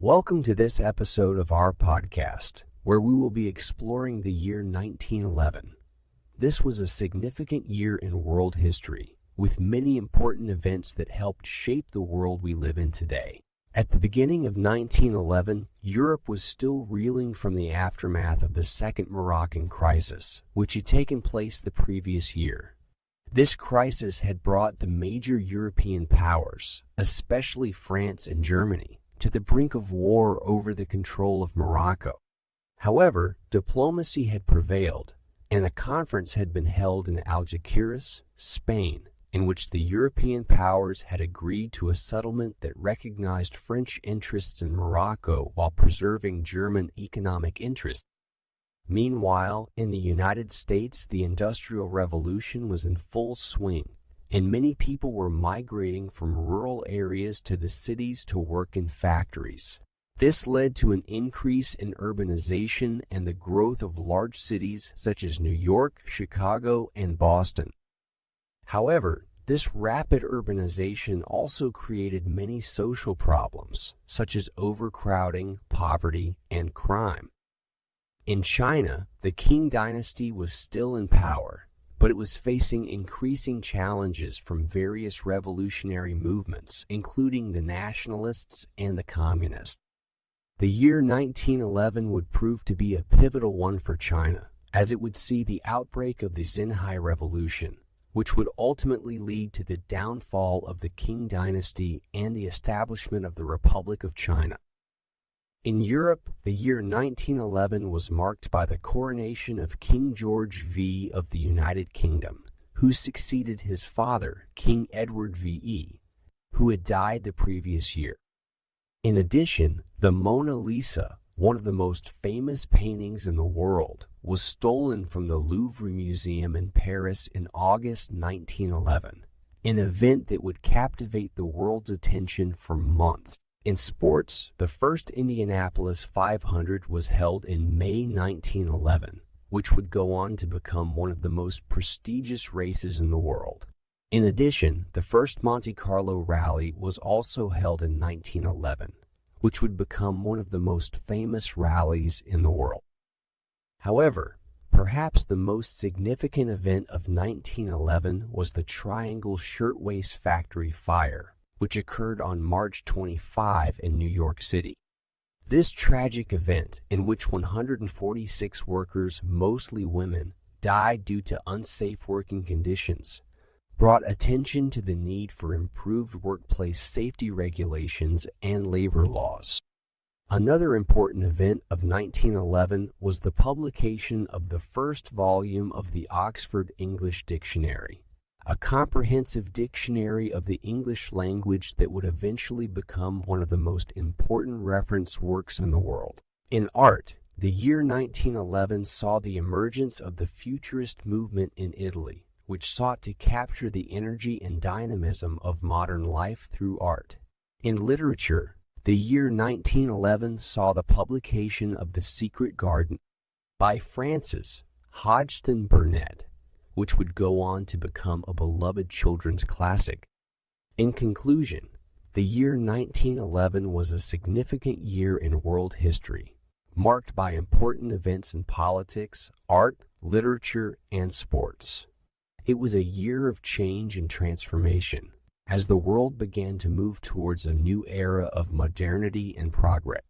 Welcome to this episode of our podcast, where we will be exploring the year 1911. This was a significant year in world history, with many important events that helped shape the world we live in today. At the beginning of 1911, Europe was still reeling from the aftermath of the Second Moroccan Crisis, which had taken place the previous year. This crisis had brought the major European powers, especially France and Germany, to the brink of war over the control of Morocco. However, diplomacy had prevailed, and a conference had been held in Algeciras, Spain, in which the European powers had agreed to a settlement that recognized French interests in Morocco while preserving German economic interests. Meanwhile, in the United States, the Industrial Revolution was in full swing, and many people were migrating from rural areas to the cities to work in factories. This led to an increase in urbanization and the growth of large cities such as New York, Chicago, and Boston. However, this rapid urbanization also created many social problems, such as overcrowding, poverty, and crime. In China, the Qing dynasty was still in power, but it was facing increasing challenges from various revolutionary movements, including the nationalists and the communists. The year 1911 would prove to be a pivotal one for China, as it would see the outbreak of the Xinhai Revolution, which would ultimately lead to the downfall of the Qing dynasty and the establishment of the Republic of China. In Europe, the year 1911 was marked by the coronation of King George V of the United Kingdom, who succeeded his father, King Edward VII, who had died the previous year. In addition, the Mona Lisa, one of the most famous paintings in the world, was stolen from the Louvre Museum in Paris in August 1911, an event that would captivate the world's attention for months. In sports, the first Indianapolis 500 was held in May 1911, which would go on to become one of the most prestigious races in the world. In addition, the first Monte Carlo Rally was also held in 1911, which would become one of the most famous rallies in the world. However, perhaps the most significant event of 1911 was the Triangle Shirtwaist Factory fire, which occurred on March 25 in New York City. This tragic event, in which 146 workers, mostly women, died due to unsafe working conditions, brought attention to the need for improved workplace safety regulations and labor laws. Another important event of 1911 was the publication of the first volume of the Oxford English Dictionary, a comprehensive dictionary of the English language that would eventually become one of the most important reference works in the world. In art, the year 1911 saw the emergence of the Futurist movement in Italy, which sought to capture the energy and dynamism of modern life through art. In literature, the year 1911 saw the publication of The Secret Garden by Frances Hodgson Burnett, which would go on to become a beloved children's classic. In conclusion, the year 1911 was a significant year in world history, marked by important events in politics, art, literature, and sports. It was a year of change and transformation, as the world began to move towards a new era of modernity and progress.